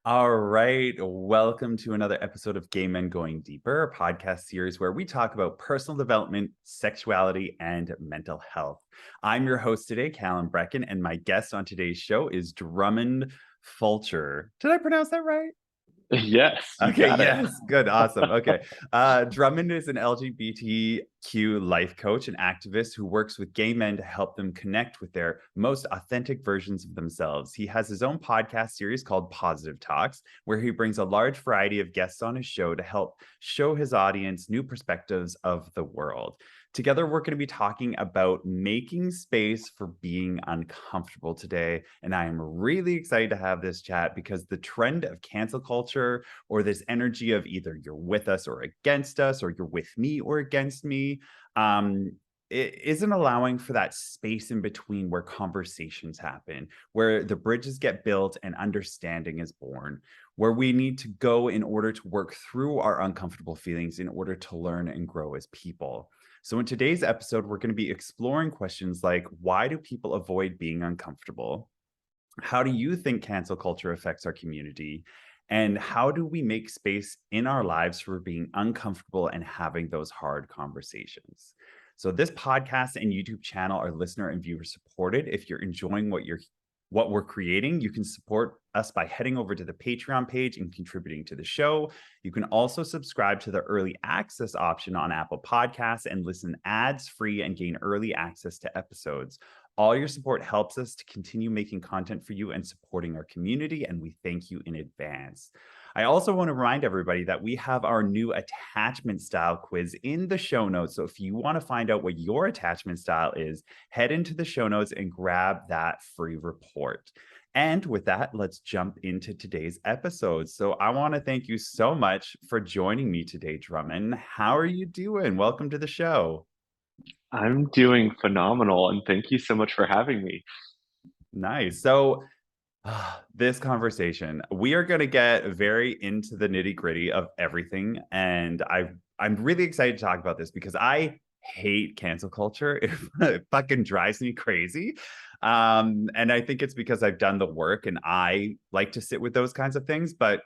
All right. Welcome to another episode of Gay Men Going Deeper, a podcast series where we talk about personal development, sexuality, and mental health. I'm your host today, Calan Breckon, and my guest on today's show is Drummond Fulcher. Did I pronounce that right? Yes, you Okay, got it. yes, good, awesome. Okay. Drummond is an LGBTQ life coach and activist who works with gay men to help them connect with their most authentic versions of themselves. He has his own podcast series called Positive Talks, where he brings a large variety of guests on his show to help show his audience new perspectives of the world. Together, we're going to be talking about making space for being uncomfortable today. And I am really excited to have this chat because the trend of cancel culture, or this energy of either you're with us or against us, or you're with me or against me, it isn't allowing for that space in between where conversations happen, where the bridges get built and understanding is born, where we need to go in order to work through our uncomfortable feelings in order to learn and grow as people. So, in today's episode, we're going to be exploring questions like, why do people avoid being uncomfortable? How do you think cancel culture affects our community? And how do we make space in our lives for being uncomfortable and having those hard conversations? So this podcast and YouTube channel are listener and viewer supported. If you're enjoying what we're creating, you can support us by heading over to the Patreon page and contributing to the show. You can also subscribe to the early access option on Apple Podcasts and listen ads free and gain early access to episodes. All your support helps us to continue making content for you and supporting our community, and we thank you in advance. I also want to remind everybody that we have our new attachment style quiz in the show notes. So if you want to find out what your attachment style is, head into the show notes and grab that free report. And with that, let's jump into today's episode. So I want to thank you so much for joining me today, Drummond. How are you doing? Welcome to the show. I'm doing phenomenal, and thank you so much for having me. Nice. So this conversation, we are going to get very into the nitty gritty of everything. And I'm really excited to talk about this because I hate cancel culture. It fucking drives me crazy. And I think it's because I've done the work and I like to sit with those kinds of things. But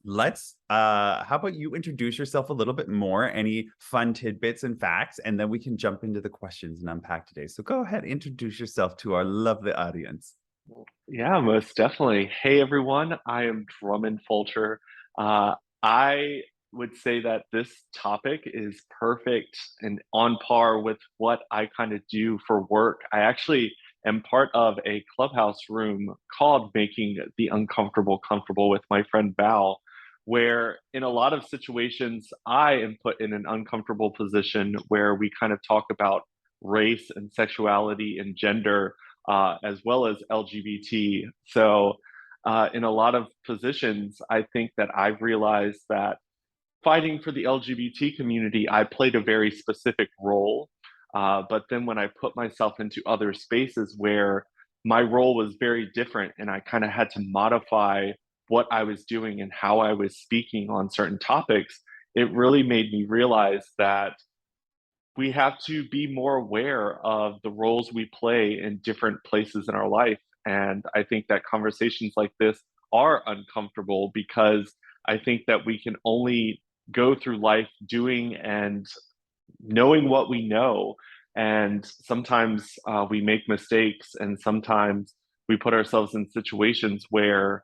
let's how about you introduce yourself a little bit more, any fun tidbits and facts, and then we can jump into the questions and unpack today. So go ahead, introduce yourself to our lovely audience. Yeah, most definitely. Hey, everyone. I am Drummond Fulcher. I would say that this topic is perfect and on par with what I kind of do for work. I actually am part of a clubhouse room called Making the Uncomfortable Comfortable with my friend Val, where in a lot of situations, I am put in an uncomfortable position where we kind of talk about race and sexuality and gender, as well as LGBT. So, in a lot of positions, I think that I've realized that fighting for the LGBT community, I played a very specific role. But then when I put myself into other spaces where my role was very different and I kind of had to modify what I was doing and how I was speaking on certain topics, it really made me realize that we have to be more aware of the roles we play in different places in our life. And I think that conversations like this are uncomfortable because I think that we can only go through life doing and knowing what we know. And sometimes we make mistakes, and sometimes we put ourselves in situations where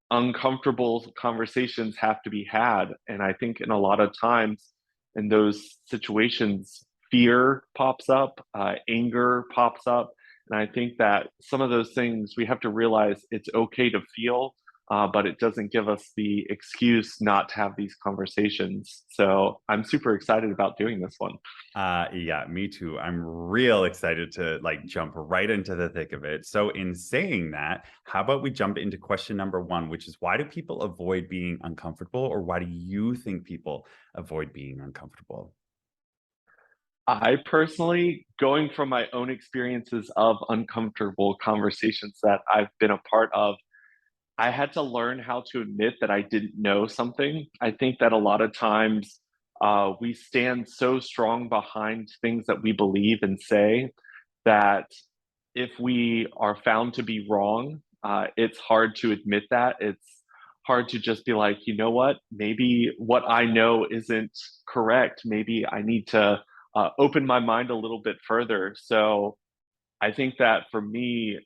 uncomfortable conversations have to be had. And I think in a lot of times in those situations, fear pops up, anger pops up. And I think that some of those things we have to realize it's okay to feel, but it doesn't give us the excuse not to have these conversations. So I'm super excited about doing this one. Yeah, me too. I'm real excited to like jump right into the thick of it. So, in saying that, how about we jump into question number one, which is, why do people avoid being uncomfortable, or why do you think people avoid being uncomfortable? I personally, going from my own experiences of uncomfortable conversations that I've been a part of, I had to learn how to admit that I didn't know something. I think that a lot of times we stand so strong behind things that we believe and say that if we are found to be wrong, it's hard to admit that. It's hard to just be like, you know what, maybe what I know isn't correct. Maybe I need to open my mind a little bit further. So I think that for me,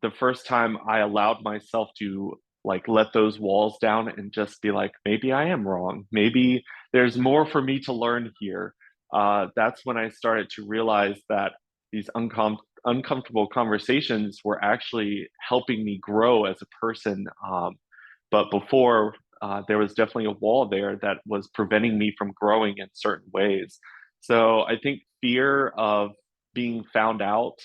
the first time I allowed myself to like let those walls down and just be like, maybe I am wrong. Maybe there's more for me to learn here. That's when I started to realize that these uncomfortable conversations were actually helping me grow as a person. But before, there was definitely a wall there that was preventing me from growing in certain ways. So I think fear of being found out,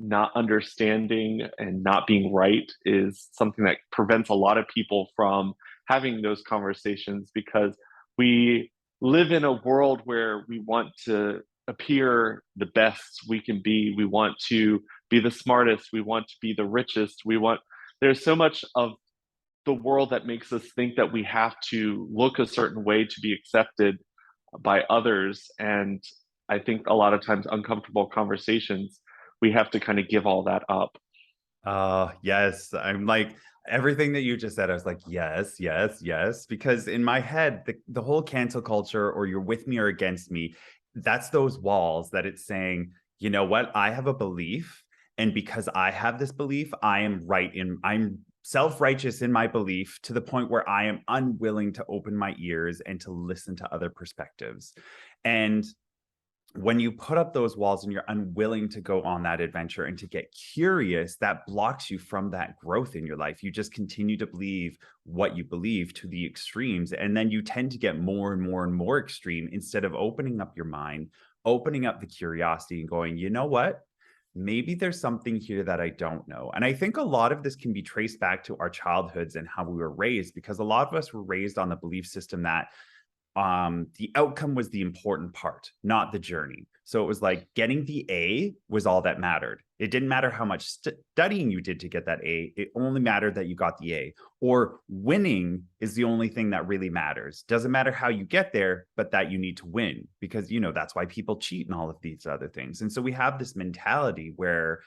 not understanding and not being right is something that prevents a lot of people from having those conversations because we live in a world where we want to appear the best we can be. We want to be the smartest. We want to be the richest. There's so much of the world that makes us think that we have to look a certain way to be accepted by others. And I think a lot of times uncomfortable conversations, we have to kind of give all that up. Yes. I'm like, everything that you just said, I was like, yes, yes, yes. Because in my head, the whole cancel culture, or you're with me or against me, that's those walls that it's saying, you know what, I have a belief. And because I have this belief, I'm self-righteous in my belief to the point where I am unwilling to open my ears and to listen to other perspectives. And when you put up those walls and you're unwilling to go on that adventure and to get curious, that blocks you from that growth in your life. You just continue to believe what you believe to the extremes. And then you tend to get more and more and more extreme instead of opening up your mind, opening up the curiosity and going, you know what? Maybe there's something here that I don't know. And I think a lot of this can be traced back to our childhoods and how we were raised, because a lot of us were raised on the belief system that the outcome was the important part, not the journey. So it was like getting the A was all that mattered. It didn't matter how much studying you did to get that A. It only mattered that you got the A. Or winning is the only thing that really matters. Doesn't matter how you get there, but that you need to win, because, you know, that's why people cheat and all of these other things. And so we have this mentality where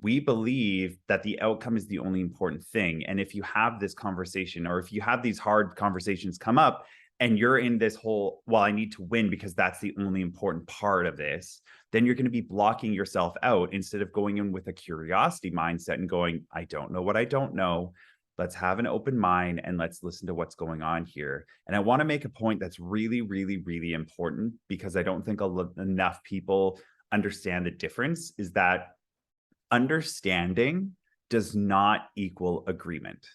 we believe that the outcome is the only important thing. And if you have this conversation, or if you have these hard conversations come up, and you're in this whole, well, I need to win because that's the only important part of this, then you're going to be blocking yourself out instead of going in with a curiosity mindset and going, I don't know what I don't know. Let's have an open mind and let's listen to what's going on here. And I want to make a point that's really, really, really important, because I don't think enough people understand the difference, is that understanding does not equal agreement.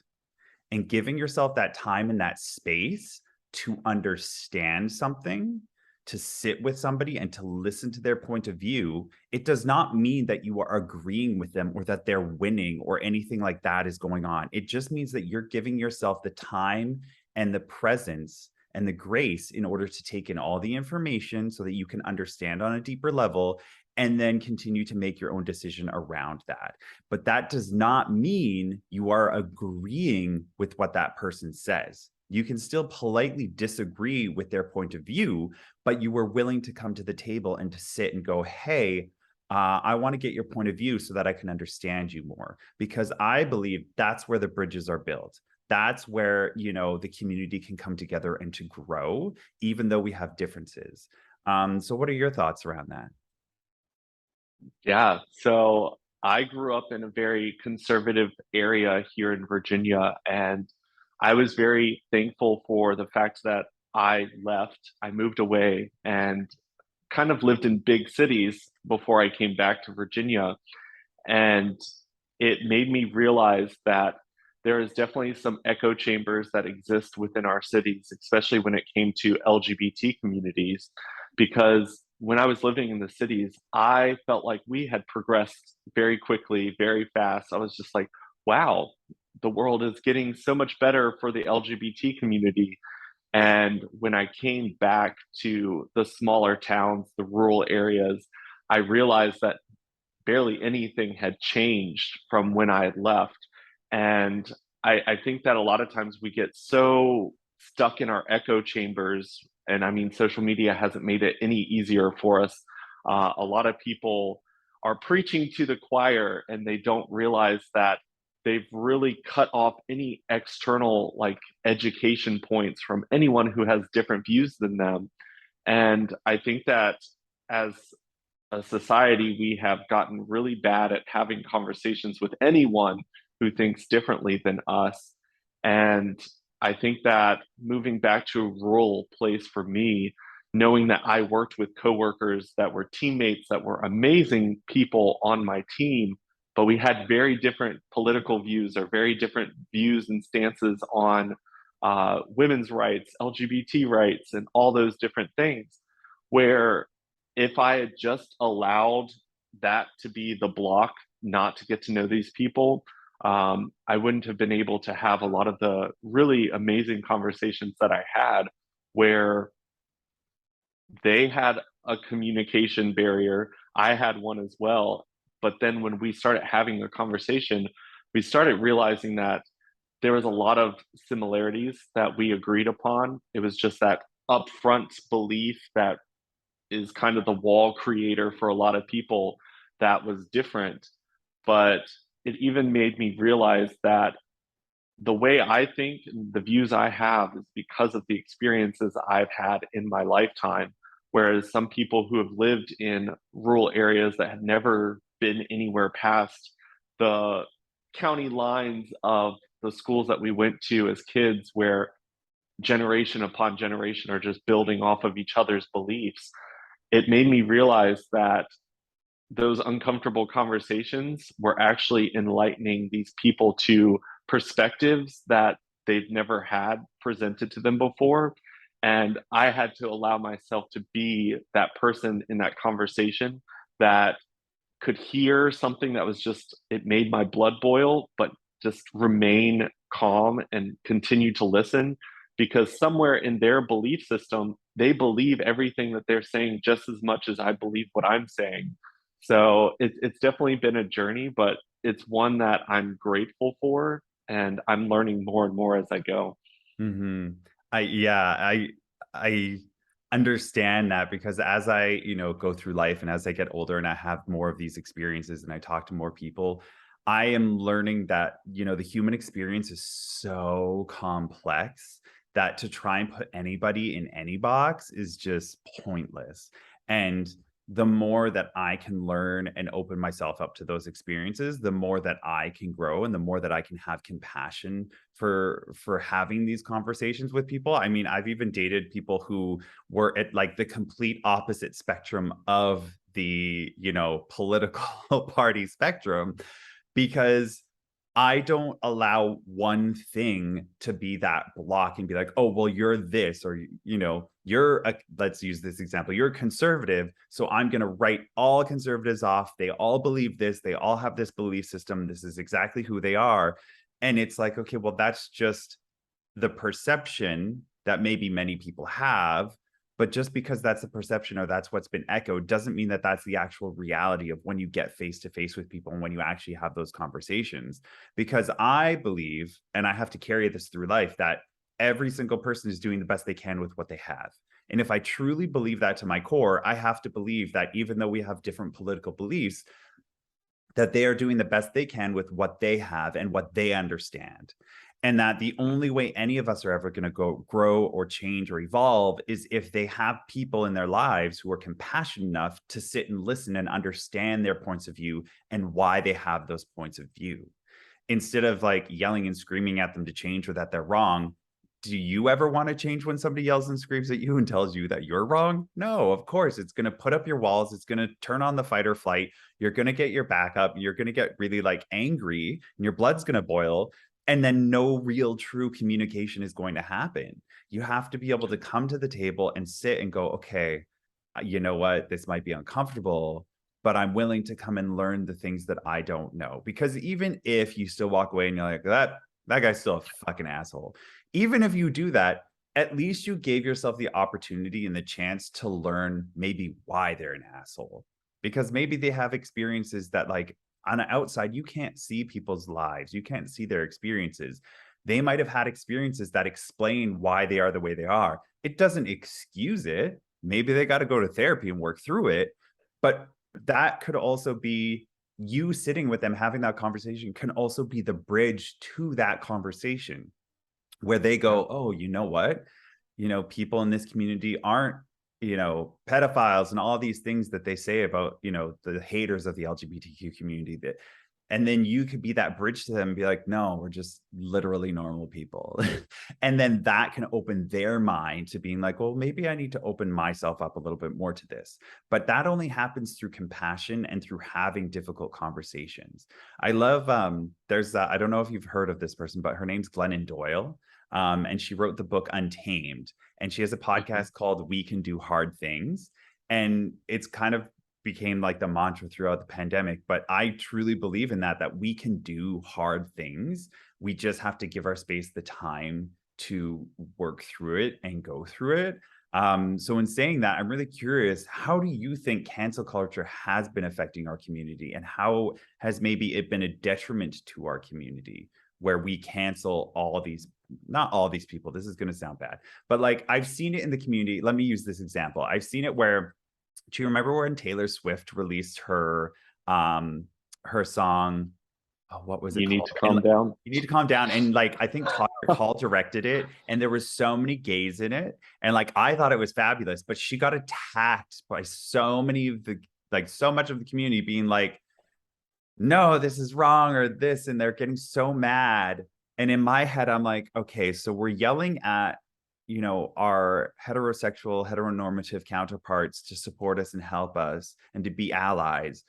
And giving yourself that time and that space to understand something, to sit with somebody and to listen to their point of view, it does not mean that you are agreeing with them or that they're winning or anything like that is going on. It just means that you're giving yourself the time and the presence and the grace in order to take in all the information so that you can understand on a deeper level and then continue to make your own decision around that. But that does not mean you are agreeing with what that person says. You can still politely disagree with their point of view, but you were willing to come to the table and to sit and go, hey, I want to get your point of view so that I can understand you more, because I believe that's where the bridges are built. That's where, you know, the community can come together and to grow, even though we have differences. So what are your thoughts around that? Yeah. So I grew up in a very conservative area here in Virginia, and I was very thankful for the fact that I left. I moved away and kind of lived in big cities before I came back to Virginia. And it made me realize that there is definitely some echo chambers that exist within our cities, especially when it came to LGBT communities. Because when I was living in the cities, I felt like we had progressed very quickly, very fast. I was just like, wow, the world is getting so much better for the LGBT community. And when I came back to the smaller towns, the rural areas, I realized that barely anything had changed from when I had left. And I think that a lot of times we get so stuck in our echo chambers. And I mean, social media hasn't made it any easier for us. A lot of people are preaching to the choir and they don't realize that they've really cut off any external like education points from anyone who has different views than them. And I think that as a society, we have gotten really bad at having conversations with anyone who thinks differently than us. And I think that moving back to a rural place for me, knowing that I worked with coworkers that were teammates that were amazing people on my team, but we had very different political views or very different views and stances on women's rights, LGBT rights, and all those different things. Where if I had just allowed that to be the block, not to get to know these people, I wouldn't have been able to have a lot of the really amazing conversations that I had where they had a communication barrier. I had one as well. But then when we started having a conversation, we started realizing that there was a lot of similarities that we agreed upon. It was just that upfront belief that is kind of the wall creator for a lot of people that was different. But it even made me realize that the way I think and the views I have is because of the experiences I've had in my lifetime. Whereas some people who have lived in rural areas that have never been anywhere past the county lines of the schools that we went to as kids, where generation upon generation are just building off of each other's beliefs, it made me realize that those uncomfortable conversations were actually enlightening these people to perspectives that they've never had presented to them before. And I had to allow myself to be that person in that conversation that could hear something that was just, it made my blood boil, but just remain calm and continue to listen, because somewhere in their belief system, they believe everything that they're saying just as much as I believe what I'm saying. So it's definitely been a journey, but it's one that I'm grateful for, and I'm learning more and more as I go. Hmm. I understand that, because as I, go through life and as I get older and I have more of these experiences and I talk to more people, I am learning that, the human experience is so complex that to try and put anybody in any box is just pointless. And the more that I can learn and open myself up to those experiences, the more that I can grow and the more that I can have compassion for having these conversations with people. I mean, I've even dated people who were at like the complete opposite spectrum of the, political party spectrum, because I don't allow one thing to be that block and be like, oh, well, you're this, or, let's use this example. You're a conservative. So I'm going to write all conservatives off. They all believe this. They all have this belief system. This is exactly who they are. And it's like, okay, well, that's just the perception that maybe many people have. But just because that's the perception or that's what's been echoed doesn't mean that that's the actual reality of when you get face to face with people and when you actually have those conversations. Because I believe, and I have to carry this through life, that every single person is doing the best they can with what they have. And if I truly believe that to my core, I have to believe that even though we have different political beliefs, that they are doing the best they can with what they have and what they understand. And that the only way any of us are ever going to go grow or change or evolve is if they have people in their lives who are compassionate enough to sit and listen and understand their points of view and why they have those points of view. Instead of like yelling and screaming at them to change or that they're wrong. Do you ever want to change when somebody yells and screams at you and tells you that you're wrong? No, of course. It's going to put up your walls. It's going to turn on the fight or flight. You're going to get your back up. You're going to get really like angry and your blood's going to boil. And then no real true communication is going to happen. You have to be able to come to the table and sit and go, okay, you know what? This might be uncomfortable, but I'm willing to come and learn the things that I don't know. Because even if you still walk away and you're like, that guy's still a fucking asshole. Even if you do that, at least you gave yourself the opportunity and the chance to learn maybe why they're an asshole. Because maybe they have experiences that, like, on the outside, you can't see people's lives. You can't see their experiences. They might have had experiences that explain why they are the way they are. It doesn't excuse it. Maybe they got to go to therapy and work through it. But that could also be you sitting with them having that conversation can also be the bridge to that conversation where they go, oh, you know what? People in this community aren't, pedophiles and all these things that they say about, the haters of the LGBTQ community, and then you could be that bridge to them and be like, no, we're just literally normal people. And then that can open their mind to being like, well, maybe I need to open myself up a little bit more to this. But that only happens through compassion and through having difficult conversations. I love, there's, I don't know if you've heard of this person, but her name's Glennon Doyle. And she wrote the book Untamed. And she has a podcast called We Can Do Hard Things. And it's kind of became like the mantra throughout the pandemic, but I truly believe in that we can do hard things. We just have to give our space the time to work through it and go through it. So in saying that, I'm really curious, how do you think cancel culture has been affecting our community, and how has maybe it been a detriment to our community where we cancel not all these people, this is going to sound bad, but like I've seen it in the community. Let me use this example. I've seen it where, do you remember when Taylor Swift released her song? Oh, what was it You called? Need to Calm Down. You Need to Calm Down. And like, I think Todd Hall directed it, and there was so many gays in it. And like, I thought it was fabulous, but she got attacked by so many of so much of the community being like, no, this is wrong or this, and they're getting so mad. And in my head, I'm like, okay, so we're yelling at our heteronormative counterparts to support us and help us and to be allies.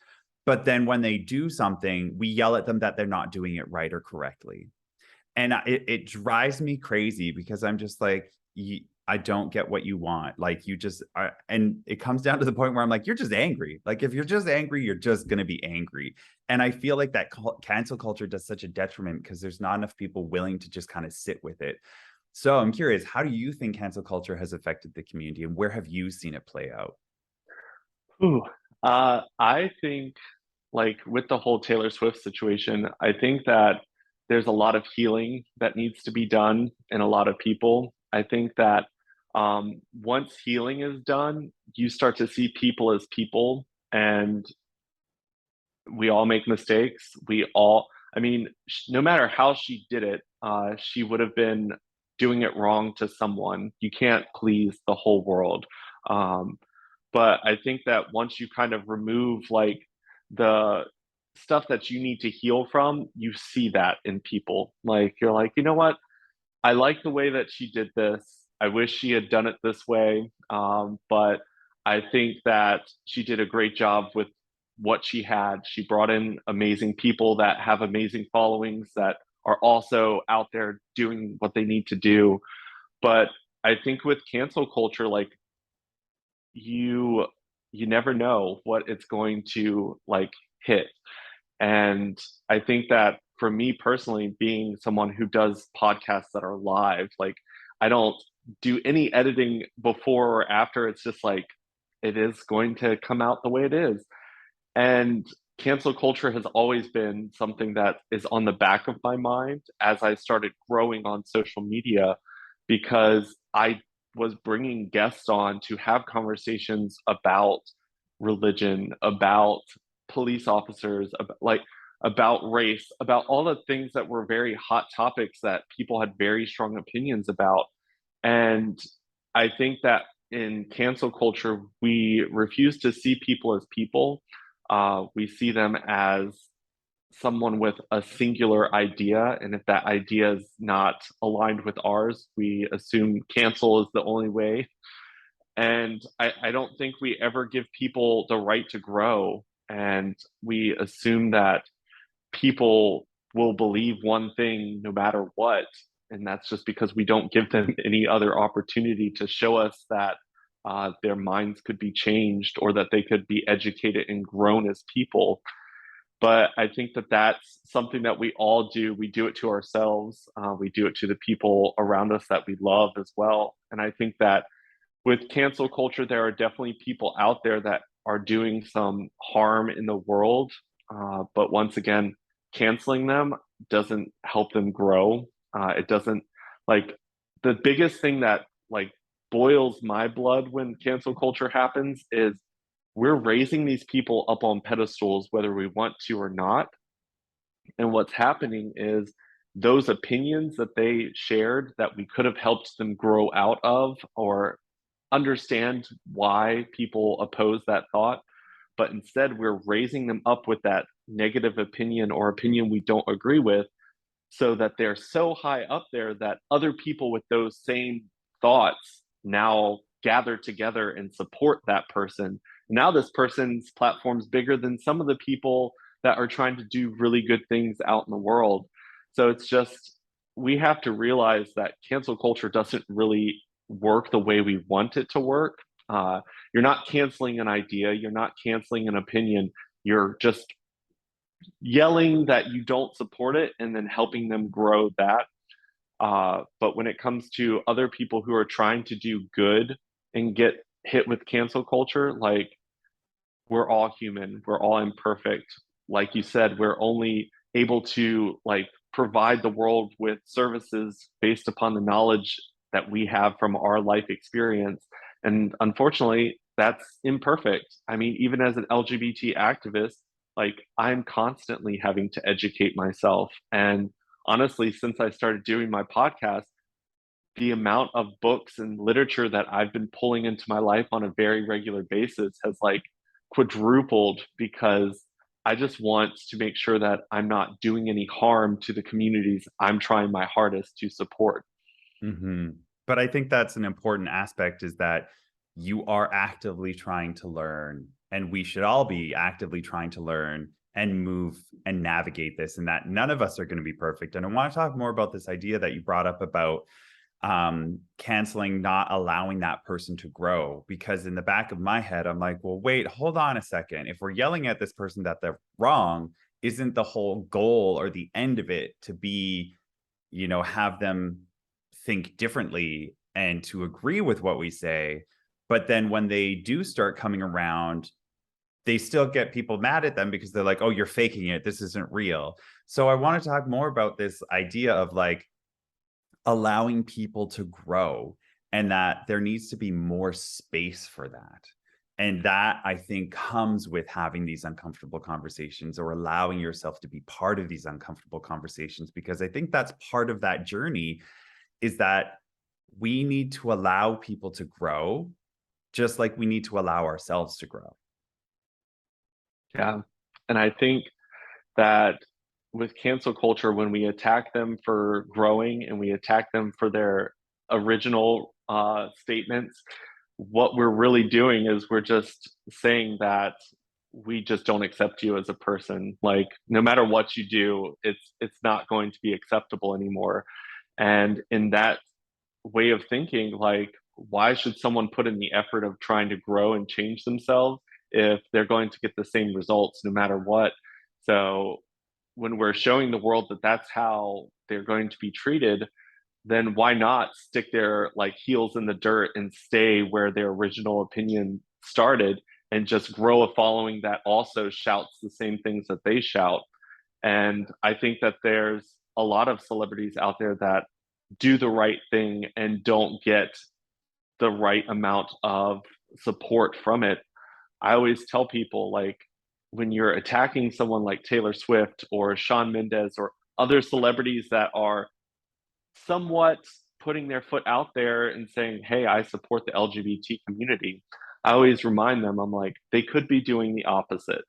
But then when they do something, we yell at them that they're not doing it right or correctly. And it drives me crazy because I'm just like, I don't get what you want. Like you just are, and it comes down to the point where I'm like, you're just angry. Like if you're just angry, you're just going to be angry. And I feel like that cancel culture does such a detriment because there's not enough people willing to just kind of sit with it. So I'm curious, how do you think cancel culture has affected the community, and where have you seen it play out? Ooh, I think, like with the whole Taylor Swift situation, I think that there's a lot of healing that needs to be done in a lot of people. I think that once healing is done, you start to see people as people, and we all make mistakes. I mean, no matter how she did it, she would have been doing it wrong to someone. You can't please the whole world. Um, but I think that once you kind of remove like the stuff that you need to heal from, you see that in people. Like you're like, you know what? I like the way that she did this. I wish she had done it this way. But I think that she did a great job with what she had. She brought in amazing people that have amazing followings that are also out there doing what they need to do. But I think with cancel culture, like you you never know what it's going to like hit. And I think that for me personally, being someone who does podcasts that are live, like I don't do any editing before or after. It's just like it is going to come out the way it is. And cancel culture has always been something that is on the back of my mind as I started growing on social media, because I was bringing guests on to have conversations about religion, about police officers, about race, about all the things that were very hot topics that people had very strong opinions about. And I think that in cancel culture, we refuse to see people as people. We see them as someone with a singular idea. And if that idea is not aligned with ours, we assume cancel is the only way. And I don't think we ever give people the right to grow. And we assume that people will believe one thing no matter what. And that's just because we don't give them any other opportunity to show us that their minds could be changed or that they could be educated and grown as people. But I think that that's something that we all do. We do it to ourselves. We do it to the people around us that we love as well. And I think that with cancel culture, there are definitely people out there that are doing some harm in the world. But once again, canceling them doesn't help them grow. It doesn't like the biggest thing that like boils my blood when cancel culture happens is we're raising these people up on pedestals whether we want to or not. And what's happening is those opinions that they shared that we could have helped them grow out of or understand why people oppose that thought, but instead we're raising them up with that negative opinion or opinion we don't agree with, so that they're so high up there that other people with those same thoughts now gather together and support that person. Now this person's platform's bigger than some of the people that are trying to do really good things out in the world. So it's just, we have to realize that cancel culture doesn't really work the way we want it to work. You're not canceling an idea, you're not canceling an opinion, you're just yelling that you don't support it and then helping them grow that. But when it comes to other people who are trying to do good and get hit with cancel culture, like, we're all human, we're all imperfect. Like you said, we're only able to like provide the world with services based upon the knowledge that we have from our life experience. And unfortunately, that's imperfect. I mean, even as an LGBT activist, like I'm constantly having to educate myself. And honestly, since I started doing my podcast, the amount of books and literature that I've been pulling into my life on a very regular basis has like quadrupled, because I just want to make sure that I'm not doing any harm to the communities I'm trying my hardest to support. Hmm. But I think that's an important aspect, is that you are actively trying to learn, and we should all be actively trying to learn and move and navigate this, and that none of us are going to be perfect. And I want to talk more about this idea that you brought up about canceling, not allowing that person to grow, because in the back of my head, I'm like, well, wait, hold on a second. If we're yelling at this person that they're wrong, isn't the whole goal or the end of it to be, have them think differently and to agree with what we say? But then when they do start coming around, they still get people mad at them because they're like, oh, you're faking it, this isn't real. So I want to talk more about this idea of like allowing people to grow, and that there needs to be more space for that. And that, I think, comes with having these uncomfortable conversations, or allowing yourself to be part of these uncomfortable conversations, because I think that's part of that journey, is that we need to allow people to grow, just like we need to allow ourselves to grow. Yeah. And I think that with cancel culture, when we attack them for growing and we attack them for their original statements, what we're really doing is we're just saying that we just don't accept you as a person. Like no matter what you do, it's not going to be acceptable anymore. And in that way of thinking, like, why should someone put in the effort of trying to grow and change themselves if they're going to get the same results no matter what? So when we're showing the world that that's how they're going to be treated, then why not stick their like heels in the dirt and stay where their original opinion started, and just grow a following that also shouts the same things that they shout? And I think that there's a lot of celebrities out there that do the right thing and don't get the right amount of support from it. I always tell people, like, when you're attacking someone like Taylor Swift or Shawn Mendes or other celebrities that are somewhat putting their foot out there and saying, hey, I support the LGBT community, I always remind them, I'm like, they could be doing the opposite.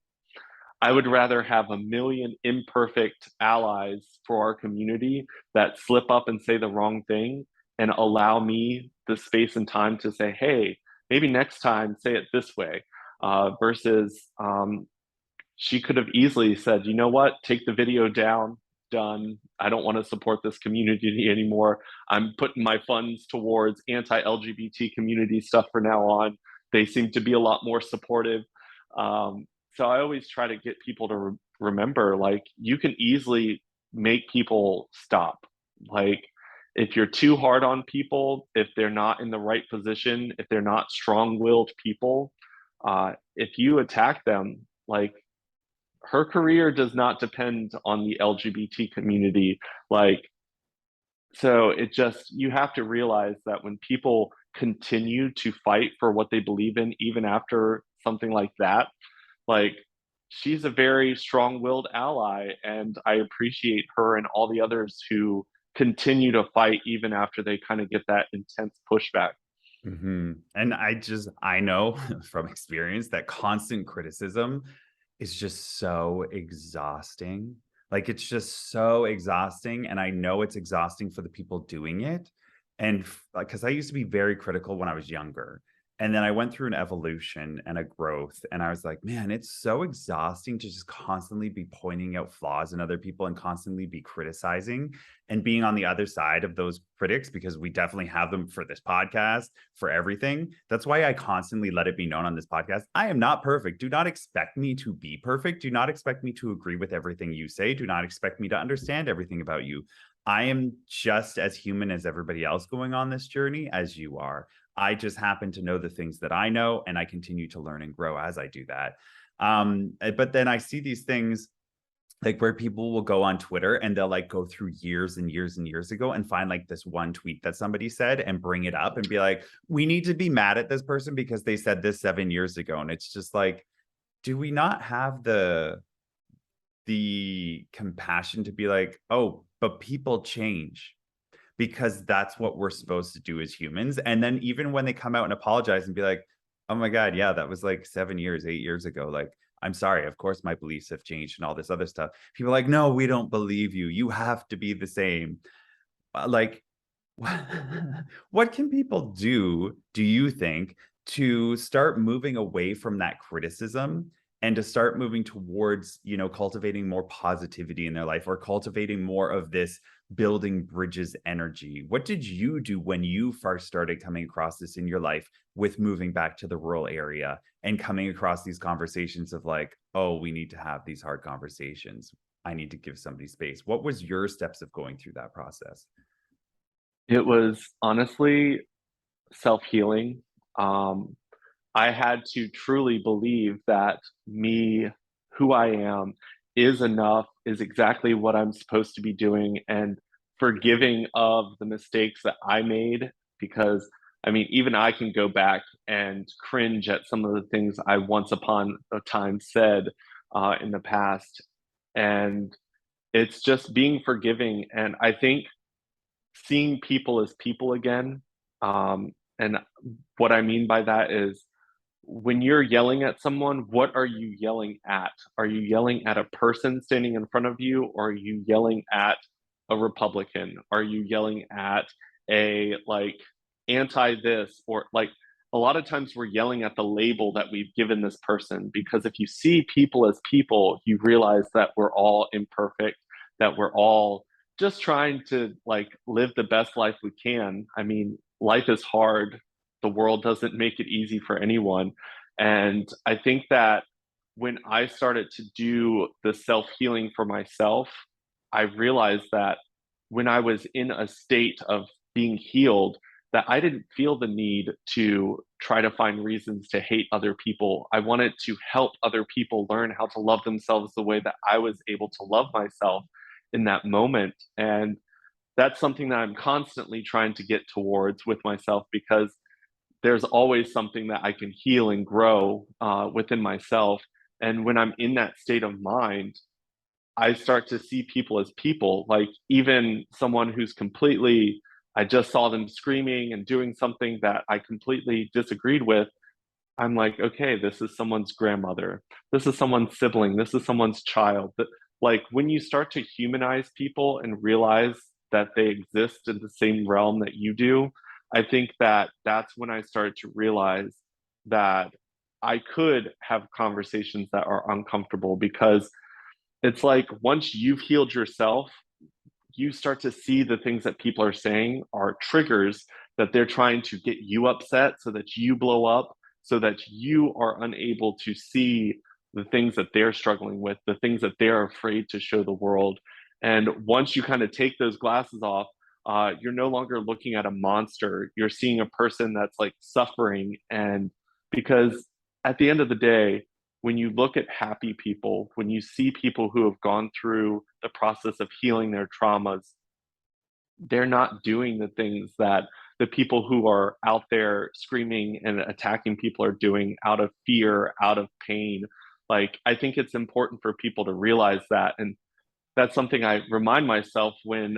I would rather have a million imperfect allies for our community that slip up and say the wrong thing, and allow me the space and time to say, hey, maybe next time say it this way, versus she could have easily said, you know what, take the video down, done. I don't want to support this community anymore. I'm putting my funds towards anti LGBT community stuff for now on. They seem to be a lot more supportive. So I always try to get people to remember, like, you can easily make people stop. Like, if you're too hard on people, if they're not in the right position, if they're not strong willed people, if you attack them, like, her career does not depend on the LGBT community. Like, so it just, you have to realize that when people continue to fight for what they believe in, even after something like that, like she's a very strong-willed ally, and I appreciate her and all the others who continue to fight even after they kind of get that intense pushback. And I know from experience that constant criticism is just so exhausting. Like, it's just so exhausting, and I know it's exhausting for the people doing it. And like, because I used to be very critical when I was younger. And then I went through an evolution and a growth, and I was like, man, it's so exhausting to just constantly be pointing out flaws in other people and constantly be criticizing and being on the other side of those critics, because we definitely have them for this podcast, for everything. That's why I constantly let it be known on this podcast, I am not perfect. Do not expect me to be perfect. Do not expect me to agree with everything you say. Do not expect me to understand everything about you. I am just as human as everybody else going on this journey as you are. I just happen to know the things that I know, and I continue to learn and grow as I do that. But then I see these things like where people will go on Twitter and they'll like go through years and years and years ago and find like this one tweet that somebody said and bring it up and be like, we need to be mad at this person because they said this 7 years ago. And it's just like, do we not have the compassion to be like, oh, but people change, because that's what we're supposed to do as humans. And then even when they come out and apologize and be like, oh my God, yeah, that was like 7 years, 8 years ago. Like, I'm sorry. Of course, my beliefs have changed and all this other stuff. People are like, no, we don't believe you. You have to be the same. Like, what can people do you think, to start moving away from that criticism and to start moving towards, cultivating more positivity in their life, or cultivating more of this building bridges energy? What did you do when you first started coming across this in your life with moving back to the rural area and coming across these conversations of like, oh, we need to have these hard conversations. I need to give somebody space. What was your steps of going through that process? It was honestly self-healing. Um, I had to truly believe that me, who I am, is enough, is exactly what I'm supposed to be doing, and forgiving of the mistakes that I made. Because, I mean, even I can go back and cringe at some of the things I once upon a time said in the past. And it's just being forgiving. And I think seeing people as people again. And what I mean by that is, when you're yelling at someone, what are you yelling at? Are you yelling at a person standing in front of you, or are you yelling at a Republican? Are you yelling at a like anti this, or like a lot of times we're yelling at the label that we've given this person, because if you see people as people, you realize that we're all imperfect, that we're all just trying to like live the best life we can. I mean, life is hard. The world doesn't make it easy for anyone. And I think that when I started to do the self healing for myself, I realized that when I was in a state of being healed, that I didn't feel the need to try to find reasons to hate other people. I wanted to help other people learn how to love themselves the way that I was able to love myself in that moment. And that's something that I'm constantly trying to get towards with myself, because there's always something that I can heal and grow within myself. And when I'm in that state of mind, I start to see people as people. Like, even someone who's completely, I just saw them screaming and doing something that I completely disagreed with. I'm like, okay, this is someone's grandmother. This is someone's sibling. This is someone's child. Like, when you start to humanize people and realize that they exist in the same realm that you do, I think that that's when I started to realize that I could have conversations that are uncomfortable, because it's like once you've healed yourself, you start to see the things that people are saying are triggers, that they're trying to get you upset so that you blow up, so that you are unable to see the things that they're struggling with, the things that they're afraid to show the world. And once you kind of take those glasses off, you're no longer looking at a monster. You're seeing a person that's like suffering. And because at the end of the day, when you look at happy people, when you see people who have gone through the process of healing their traumas, they're not doing the things that the people who are out there screaming and attacking people are doing out of fear, out of pain. Like, I think it's important for people to realize that. And that's something I remind myself when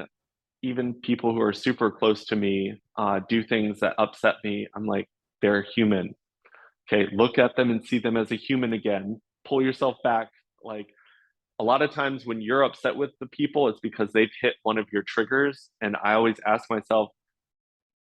even people who are super close to me do things that upset me. I'm like, they're human. Okay, look at them and see them as a human again. Pull yourself back. Like, a lot of times when you're upset with the people, it's because they've hit one of your triggers. And I always ask myself,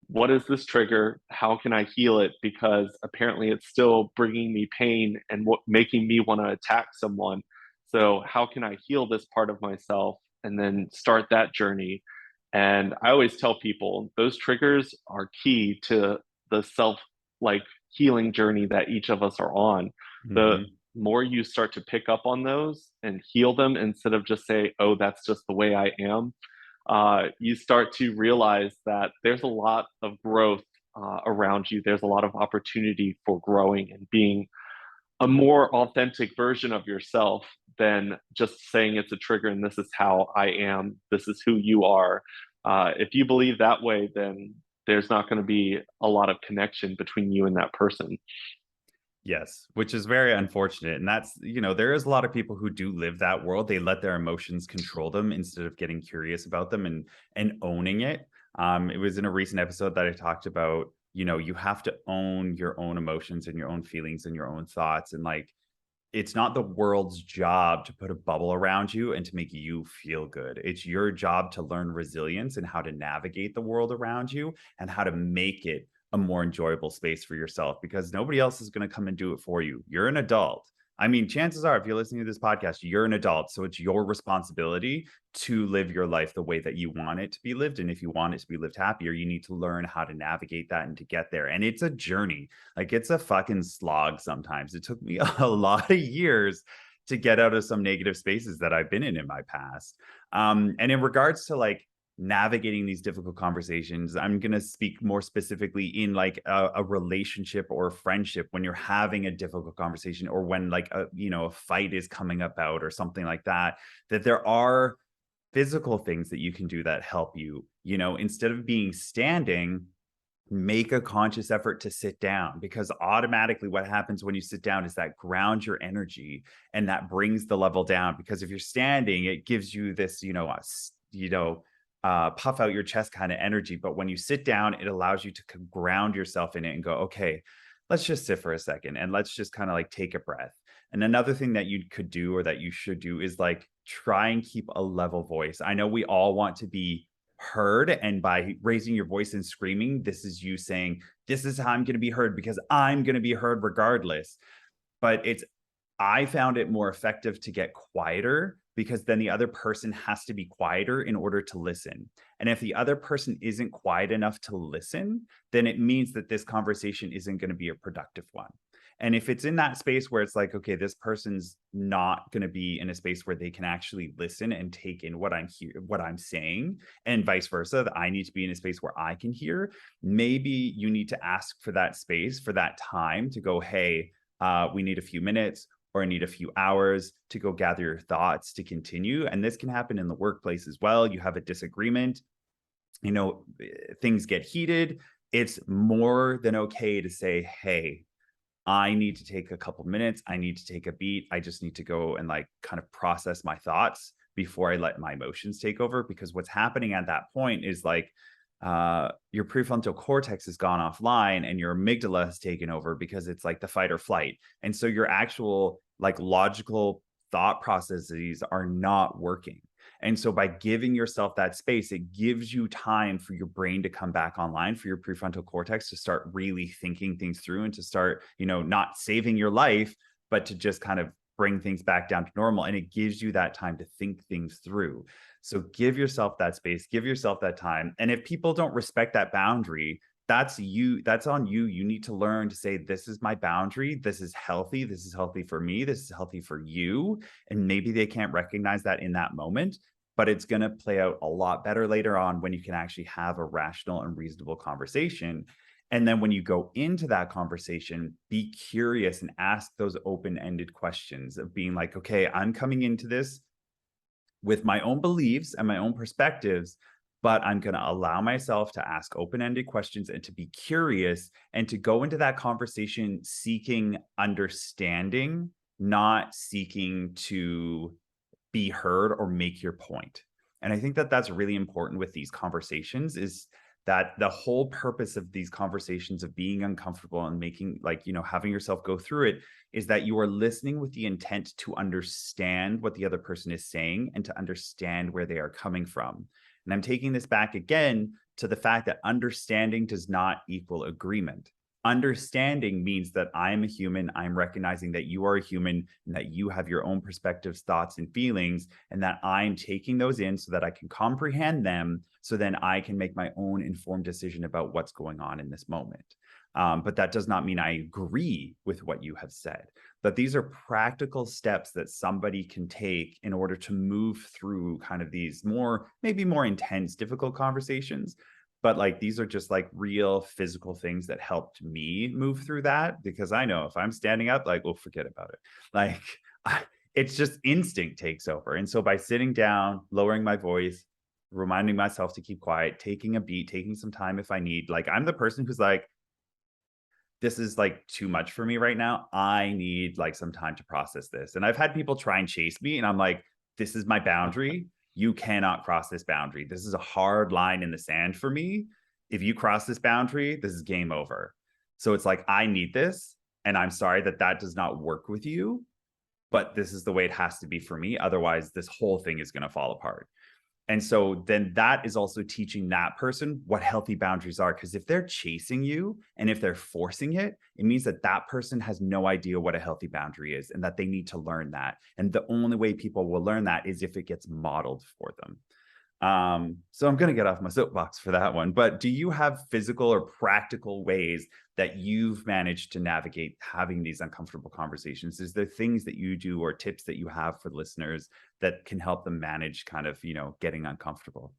what is this trigger? How can I heal it? Because apparently it's still bringing me pain and making me want to attack someone. So how can I heal this part of myself and then start that journey? And I always tell people those triggers are key to the self like healing journey that each of us are on. The Mhm. more you start to pick up on those and heal them instead of just say, oh, that's just the way I am, you start to realize that there's a lot of growth around you. There's a lot of opportunity for growing and being a more authentic version of yourself than just saying it's a trigger and this is how I am, this is who you are. If you believe that way, then there's not going to be a lot of connection between you and that person. Yes, which is very unfortunate. And that's, there is a lot of people who do live that world. They let their emotions control them instead of getting curious about them and owning it. It was in a recent episode that I talked about, you have to own your own emotions and your own feelings and your own thoughts. And like, it's not the world's job to put a bubble around you and to make you feel good. It's your job to learn resilience and how to navigate the world around you and how to make it a more enjoyable space for yourself, because nobody else is going to come and do it for you. You're an adult. I mean, chances are, if you're listening to this podcast, you're an adult. So it's your responsibility to live your life the way that you want it to be lived. And if you want it to be lived happier, you need to learn how to navigate that and to get there. And it's a journey. Like, it's a fucking slog sometimes. It took me a lot of years to get out of some negative spaces that I've been in my past. And in regards to like navigating these difficult conversations, I'm going to speak more specifically in like a relationship or a friendship, when you're having a difficult conversation, or when like a fight is coming about or something like that, that there are physical things that you can do that help you. Instead of being standing, make a conscious effort to sit down, because automatically what happens when you sit down is that grounds your energy and that brings the level down. Because if you're standing, it gives you this, puff out your chest kind of energy. But when you sit down, it allows you to ground yourself in it and go, okay, let's just sit for a second and let's just kind of like take a breath. And another thing that you could do, or that you should do, is like try and keep a level voice. I know we all want to be heard, and by raising your voice and screaming, this is you saying, this is how I'm going to be heard, because I'm going to be heard regardless. But I found it more effective to get quieter, because then the other person has to be quieter in order to listen. And if the other person isn't quiet enough to listen, then it means that this conversation isn't going to be a productive one. And if it's in that space where it's like, okay, this person's not going to be in a space where they can actually listen and take in what I'm saying, and vice versa, that I need to be in a space where I can hear, maybe you need to ask for that space, for that time to go, hey, we need a few minutes, or I need a few hours to go gather your thoughts to continue. And this can happen in the workplace as well. You have a disagreement, things get heated. It's more than okay to say, hey, I need to take a couple minutes. I need to take a beat. I just need to go and like kind of process my thoughts before I let my emotions take over. Because what's happening at that point is like, your prefrontal cortex has gone offline and your amygdala has taken over, because it's like the fight or flight. And so your actual like logical thought processes are not working. And so by giving yourself that space, it gives you time for your brain to come back online, for your prefrontal cortex to start really thinking things through, and to start, not saving your life, but to just kind of bring things back down to normal. And it gives you that time to think things through. So give yourself that space, give yourself that time. And if people don't respect that boundary, that's on you. You need to learn to say, this is my boundary. This is healthy. This is healthy for me. This is healthy for you. And maybe they can't recognize that in that moment, but it's going to play out a lot better later on, when you can actually have a rational and reasonable conversation. And then when you go into that conversation, be curious and ask those open-ended questions of being like, okay, I'm coming into this with my own beliefs and my own perspectives, but I'm going to allow myself to ask open-ended questions and to be curious and to go into that conversation seeking understanding, not seeking to be heard or make your point. And I think that that's really important with these conversations, is that the whole purpose of these conversations of being uncomfortable and making, like, having yourself go through it, is that you are listening with the intent to understand what the other person is saying and to understand where they are coming from. And I'm taking this back again to the fact that understanding does not equal agreement. Understanding means that I'm a human, I'm recognizing that you are a human and that you have your own perspectives, thoughts, and feelings, and that I'm taking those in so that I can comprehend them, so then I can make my own informed decision about what's going on in this moment. But that does not mean I agree with what you have said. But these are practical steps that somebody can take in order to move through kind of these maybe more intense, difficult conversations. But like, these are just like real physical things that helped me move through that, because I know if I'm standing up, like, well, forget about it. Like, it's just instinct takes over. And so by sitting down, lowering my voice, reminding myself to keep quiet, taking a beat, taking some time if I need, like, I'm the person who's like, this is like too much for me right now. I need like some time to process this. And I've had people try and chase me, and I'm like, this is my boundary. You cannot cross this boundary. This is a hard line in the sand for me. If you cross this boundary, this is game over. So it's like, I need this. And I'm sorry that that does not work with you, but this is the way it has to be for me. Otherwise, this whole thing is going to fall apart. And so then that is also teaching that person what healthy boundaries are. Because if they're chasing you and if they're forcing it, it means that that person has no idea what a healthy boundary is and that they need to learn that. And the only way people will learn that is if it gets modeled for them. So I'm going to get off my soapbox for that one. But do you have physical or practical ways that you've managed to navigate having these uncomfortable conversations? Is there things that you do or tips that you have for listeners that can help them manage kind of, getting uncomfortable?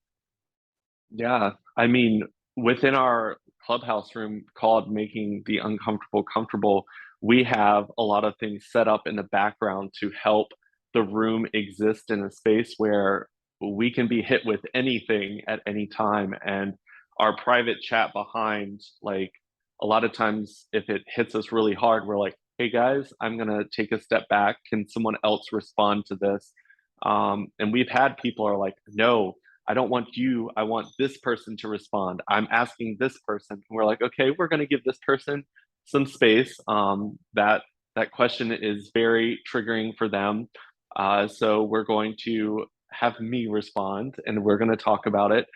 Yeah, I mean, within our clubhouse room called Making the Uncomfortable Comfortable, we have a lot of things set up in the background to help the room exist in a space where we can be hit with anything at any time. And our private chat behind, like, a lot of times if it hits us really hard, we're like, hey guys, I'm gonna take a step back. Can someone else respond to this? And we've had people are like, no, I don't want you. I want this person to respond. I'm asking this person. And we're like, okay, we're going to give this person some space. That question is very triggering for them. So we're going to have me respond, and we're going to talk about it.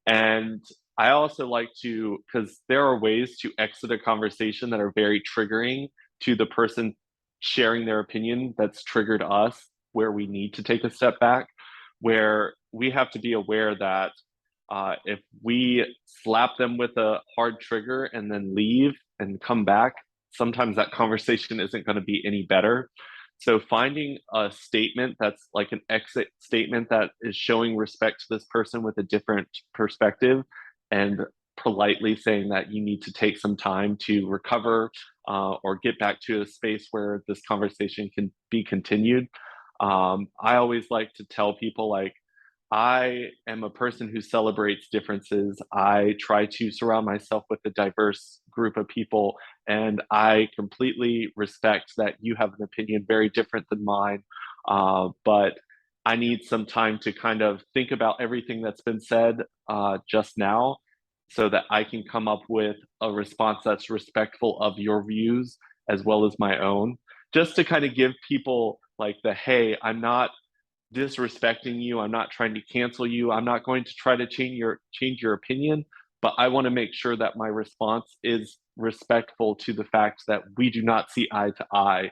And I also like to, because there are ways to exit a conversation that are very triggering to the person sharing their opinion that's triggered us, where we need to take a step back, where we have to be aware that if we slap them with a hard trigger and then leave and come back, sometimes that conversation isn't going to be any better. So finding a statement that's like an exit statement that is showing respect to this person with a different perspective, and politely saying that you need to take some time to recover, or get back to a space where this conversation can be continued. I always like to tell people, like, I am a person who celebrates differences. I try to surround myself with a diverse group of people, and I completely respect that you have an opinion very different than mine. But I need some time to kind of think about everything that's been said just now, so that I can come up with a response that's respectful of your views as well as my own. Just to kind of give people like the, hey, I'm not disrespecting you. I'm not trying to cancel you. I'm not going to try to change your opinion, but I want to make sure that my response is respectful to the fact that we do not see eye to eye.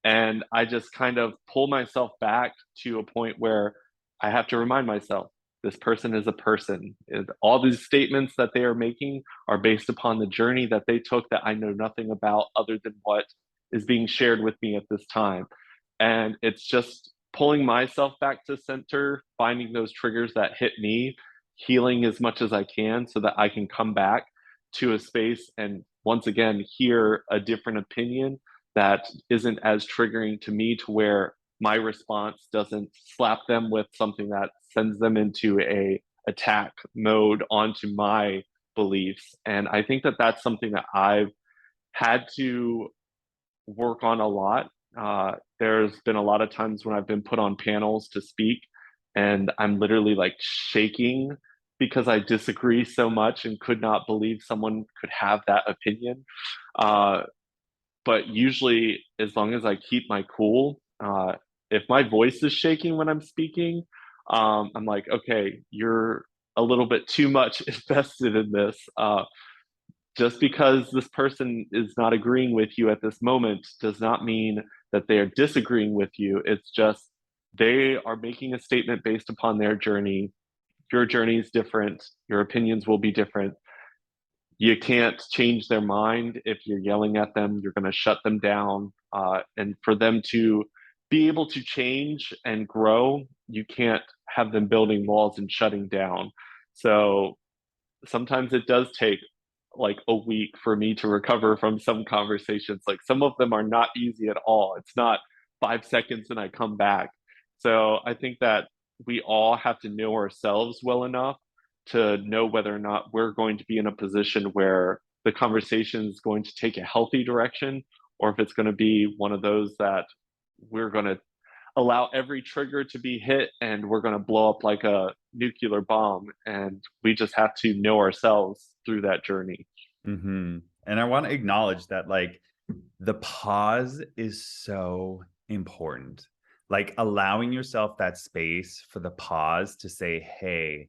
And I just kind of pull myself back to a point where I have to remind myself this person is a person. All these statements that they are making are based upon the journey that they took that I know nothing about other than what is being shared with me at this time. And it's just pulling myself back to center, finding those triggers that hit me, healing as much as I can so that I can come back to a space and once again hear a different opinion that isn't as triggering to me, to where my response doesn't slap them with something that sends them into attack mode onto my beliefs. And I think that that's something that I've had to work on a lot. There's been a lot of times when I've been put on panels to speak, and I'm literally like shaking because I disagree so much and could not believe someone could have that opinion. Uh, but usually, as long as I keep my cool, if my voice is shaking when I'm speaking, I'm like, okay, you're a little bit too much invested in this. Just because this person is not agreeing with you at this moment does not mean that they are disagreeing with you. It's just they are making a statement based upon their journey. Your journey is different. Your opinions will be different. You can't change their mind. If you're yelling at them, you're going to shut them down. And for them to be able to change and grow, you can't have them building walls and shutting down. So sometimes it does take like a week for me to recover from some conversations. Like some of them are not easy at all. It's not 5 seconds and I come back. So I think that we all have to know ourselves well enough to know whether or not we're going to be in a position where the conversation is going to take a healthy direction, or if it's going to be one of those that we're going to allow every trigger to be hit and we're going to blow up like a nuclear bomb. And we just have to know ourselves through that journey. And I want to acknowledge that, like, the pause is so important. Like, allowing yourself that space for the pause to say, hey,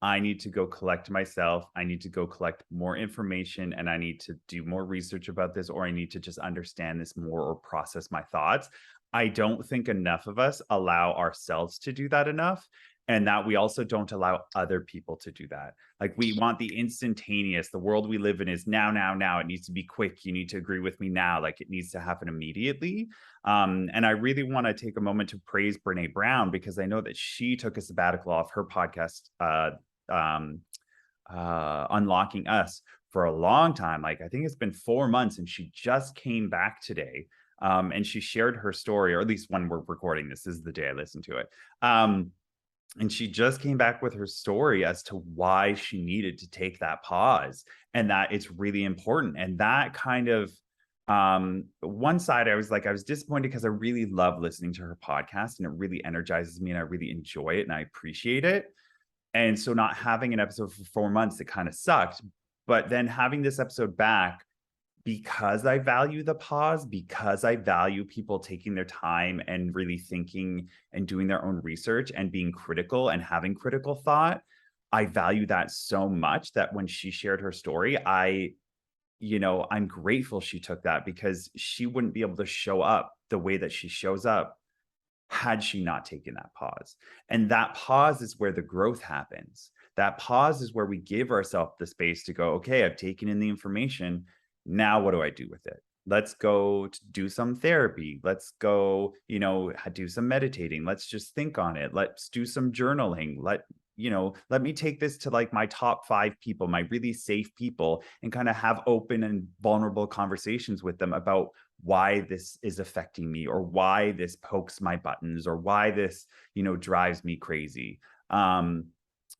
I need to go collect myself. I need to go collect more information, and I need to do more research about this, or I need to just understand this more or process my thoughts. I don't think enough of us allow ourselves to do that enough, and that we also don't allow other people to do that. Like, we want the instantaneous. The world we live in is now, now, now. It needs to be quick. You need to agree with me now. Like, it needs to happen immediately. And I really want to take a moment to praise Brene Brown, because I know that she took a sabbatical off her podcast, Unlocking Us, for a long time. Like, I think it's been 4 months, and she just came back today. And she shared her story, or at least when we're recording this is the day I listened to it. And she just came back with her story as to why she needed to take that pause, and that it's really important. And that kind of, one side, I was disappointed because I really love listening to her podcast, and it really energizes me, and I really enjoy it, and I appreciate it. And so not having an episode for 4 months, it kind of sucked. But then having this episode back, because I value the pause, because I value people taking their time and really thinking and doing their own research and being critical and having critical thought, I value that so much that when she shared her story, I'm grateful she took that, because she wouldn't be able to show up the way that she shows up had she not taken that pause. And that pause is where the growth happens. That pause is where we give ourselves the space to go, okay, I've taken in the information. Now, what do I do with it? Let's go to do some therapy. Let's go, do some meditating. Let's just think on it. Let's do some journaling. Let me take this to like my top 5 people, my really safe people, and kind of have open and vulnerable conversations with them about why this is affecting me, or why this pokes my buttons, or why this, drives me crazy. An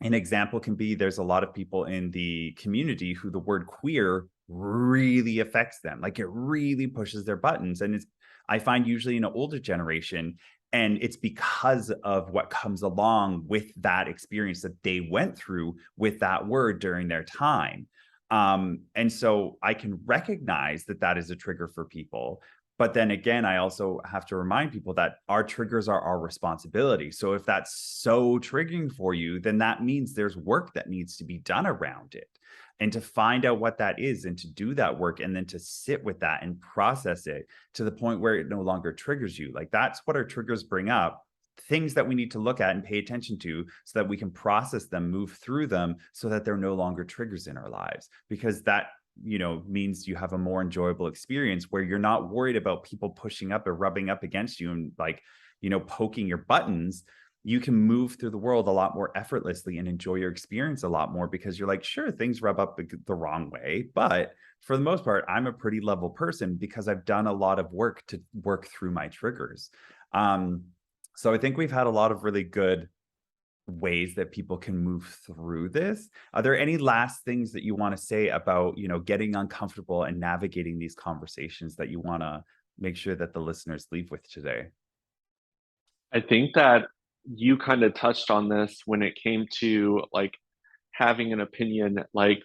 example can be, there's a lot of people in the community who the word queer really affects them. Like, it really pushes their buttons. And I find usually in an older generation, and it's because of what comes along with that experience that they went through with that word during their time. And so I can recognize that that is a trigger for people. But then again, I also have to remind people that our triggers are our responsibility. So if that's so triggering for you, then that means there's work that needs to be done around it. And to find out what that is, and to do that work, and then to sit with that and process it to the point where it no longer triggers you. Like, that's what our triggers bring up, things that we need to look at and pay attention to, so that we can process them, move through them, so that they're no longer triggers in our lives. Because that means you have a more enjoyable experience, where you're not worried about people pushing up or rubbing up against you and poking your buttons. You can move through the world a lot more effortlessly and enjoy your experience a lot more, because you're like, sure, things rub up the wrong way, but for the most part, I'm a pretty level person, because I've done a lot of work to work through my triggers. So I think we've had a lot of really good ways that people can move through this. Are there any last things that you want to say about, getting uncomfortable and navigating these conversations that you want to make sure that the listeners leave with today? I think that you kind of touched on this when it came to like having an opinion. Like,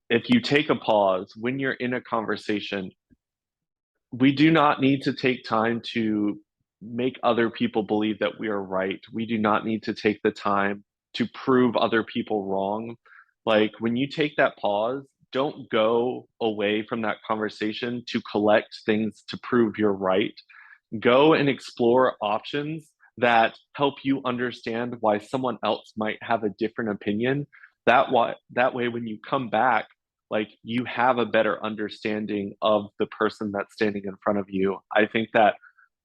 if you take a pause when you're in a conversation, we do not need to take time to make other people believe that we are right. We do not need to take the time to prove other people wrong. Like, when you take that pause, don't go away from that conversation to collect things to prove you're right. Go and explore options that help you understand why someone else might have a different opinion. That way when you come back, like, you have a better understanding of the person that's standing in front of you. I think that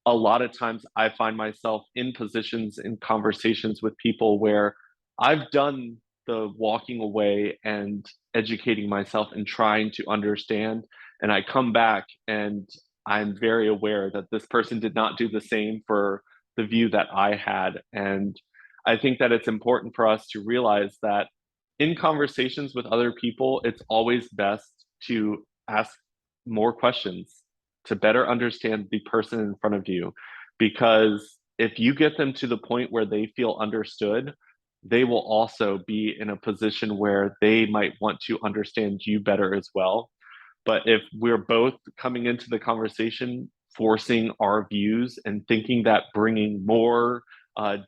a lot of times I find myself in positions in conversations with people where I've done the walking away and educating myself and trying to understand. And I come back and I'm very aware that this person did not do the same for the view that I had. And I think that it's important for us to realize that in conversations with other people, it's always best to ask more questions to better understand the person in front of you. Because if you get them to the point where they feel understood, they will also be in a position where they might want to understand you better as well. But if we're both coming into the conversation forcing our views and thinking that bringing more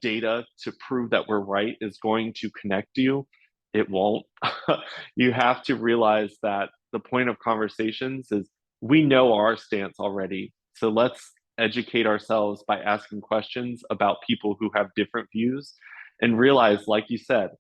data to prove that we're right is going to connect you, it won't. You have to realize that the point of conversations is we know our stance already. So let's educate ourselves by asking questions about people who have different views and realize, like you said,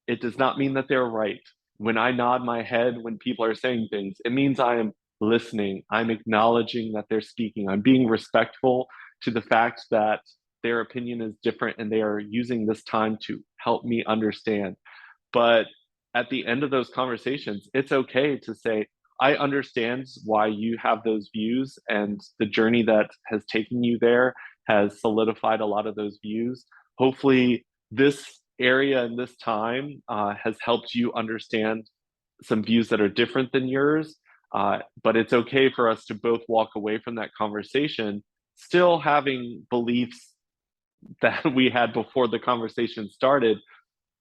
it does not mean that they're right. When I nod my head when people are saying things, it means I am listening. I'm acknowledging that they're speaking. I'm being respectful to the fact that their opinion is different and they are using this time to help me understand. But at the end of those conversations, it's okay to say, I understand why you have those views, and the journey that has taken you there has solidified a lot of those views. Hopefully, this area and this time has helped you understand some views that are different than yours. But it's okay for us to both walk away from that conversation still having beliefs that we had before the conversation started,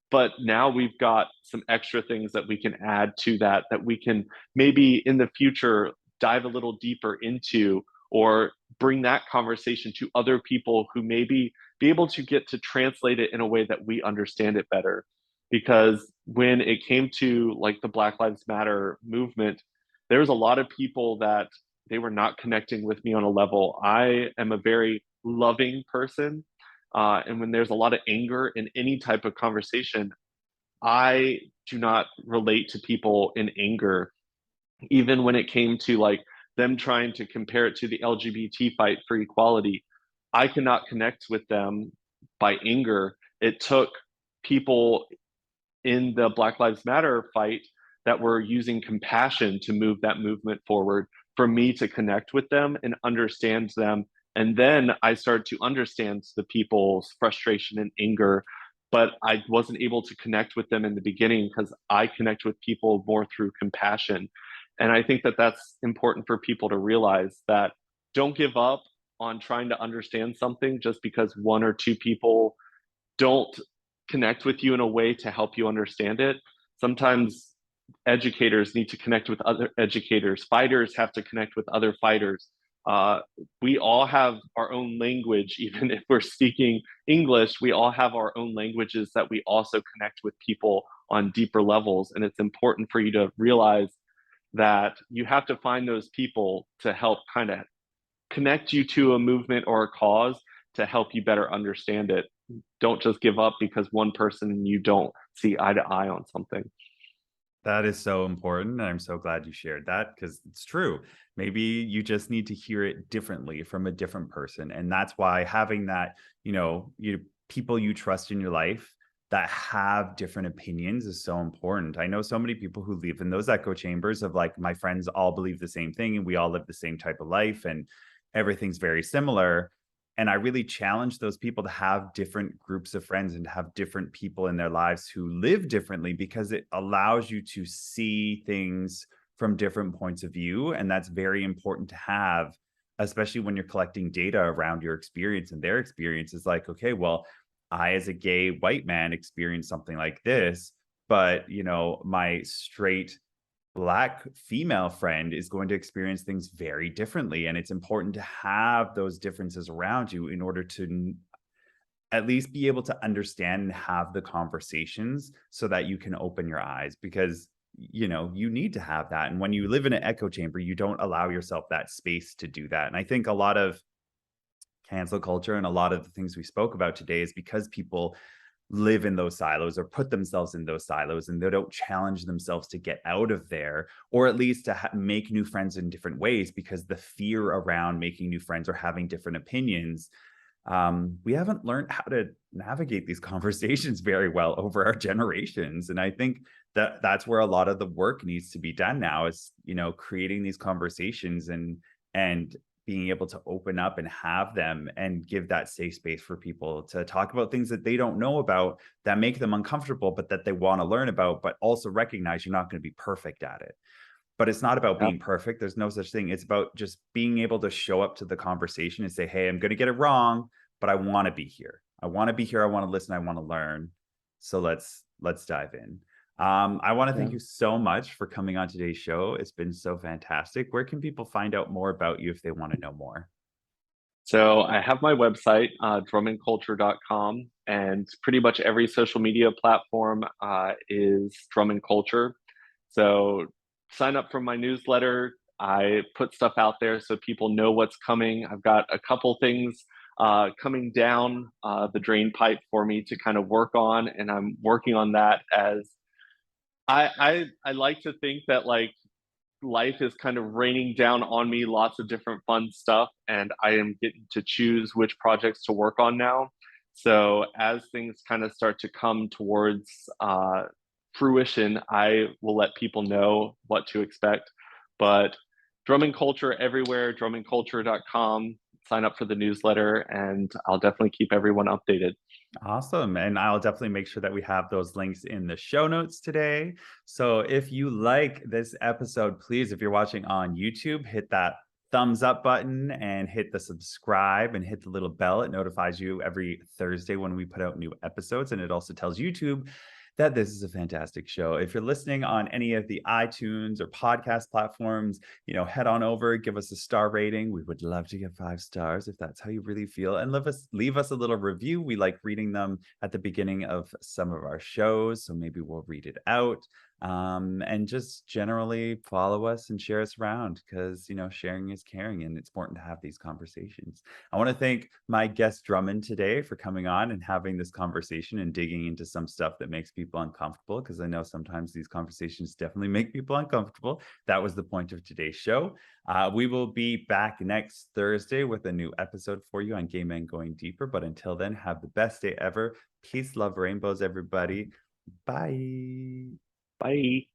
but now we've got some extra things that we can add to that, that we can maybe in the future dive a little deeper into, or bring that conversation to other people who maybe be able to get to translate it in a way that we understand it better. Because when it came to like the Black Lives Matter movement, there was a lot of people that they were not connecting with me on a level. I am a very loving person, and when there's a lot of anger in any type of conversation, I do not relate to people in anger. Even when it came to like them trying to compare it to the LGBT fight for equality, I cannot connect with them by anger. It took people in the Black Lives Matter fight that were using compassion to move that movement forward for me to connect with them and understand them. And then I started to understand the people's frustration and anger, but I wasn't able to connect with them in the beginning because I connect with people more through compassion. And I think that that's important for people to realize, that don't give up on trying to understand something just because one or two people don't connect with you in a way to help you understand it. Sometimes educators need to connect with other educators. Fighters have to connect with other fighters. Uh, we all have our own language, even if we're speaking English, we all have our own languages that we also connect with people on deeper levels. And it's important for you to realize that you have to find those people to help kind of connect you to a movement or a cause to help you better understand it. Don't just give up because one person and you don't see eye to eye on something. That is so important, and I'm so glad you shared that because it's true. Maybe you just need to hear it differently from a different person, and that's why having that, people you trust in your life that have different opinions is so important. I know so many people who live in those echo chambers of like, my friends all believe the same thing and we all live the same type of life and everything's very similar. And I really challenge those people to have different groups of friends and to have different people in their lives who live differently, because it allows you to see things from different points of view. And that's very important to have, especially when you're collecting data around your experience and their experience. Is like, okay, well, I, as a gay white man, experienced something like this, but my straight Black female friend is going to experience things very differently. And it's important to have those differences around you in order to at least be able to understand and have the conversations so that you can open your eyes, because you need to have that. And when you live in an echo chamber, you don't allow yourself that space to do that. And I think a lot of cancel culture and a lot of the things we spoke about today is because people live in those silos or put themselves in those silos, and they don't challenge themselves to get out of there, or at least to make new friends in different ways, because the fear around making new friends or having different opinions, we haven't learned how to navigate these conversations very well over our generations. And I think that that's where a lot of the work needs to be done now, is creating these conversations and being able to open up and have them and give that safe space for people to talk about things that they don't know about, that make them uncomfortable, but that they want to learn about, but also recognize you're not going to be perfect at it. But it's not about Yeah. being perfect. There's no such thing. It's about just being able to show up to the conversation and say, hey, I'm going to get it wrong, but I want to be here. I want to be here. I want to listen. I want to learn. So let's dive in. I want to thank Yeah. you so much for coming on today's show. It's been so fantastic. Where can people find out more about you if they want to know more? So I have my website, drummondculture.com, and pretty much every social media platform is Drummond Culture. So sign up for my newsletter. I put stuff out there so people know what's coming. I've got a couple things coming down the drain pipe for me to kind of work on, and I'm working on that. As I like to think that, like, life is kind of raining down on me lots of different fun stuff, and I am getting to choose which projects to work on now. So as things kind of start to come towards fruition, I will let people know what to expect. But drumming culture everywhere, drummingculture.com, sign up for the newsletter, and I'll definitely keep everyone updated. Awesome. And I'll definitely make sure that we have those links in the show notes today. So if you like this episode, please, if you're watching on YouTube, hit that thumbs up button and hit the subscribe and hit the little bell. It notifies you every Thursday when we put out new episodes. And it also tells YouTube that this is a fantastic show. If you're listening on any of the iTunes or podcast platforms, head on over, give us a star rating. We would love to get 5 stars if that's how you really feel. And leave us a little review. We like reading them at the beginning of some of our shows, so maybe we'll read it out. And just generally follow us and share us around, because sharing is caring, and it's important to have these conversations. I want to thank my guest Drummond today for coming on and having this conversation and digging into some stuff that makes people uncomfortable, because I know sometimes these conversations definitely make people uncomfortable. That was the point of today's show. We will be back next Thursday with a new episode for you on Gay Men Going Deeper. But until then, have the best day ever. Peace, love, rainbows, everybody. Bye. Bye.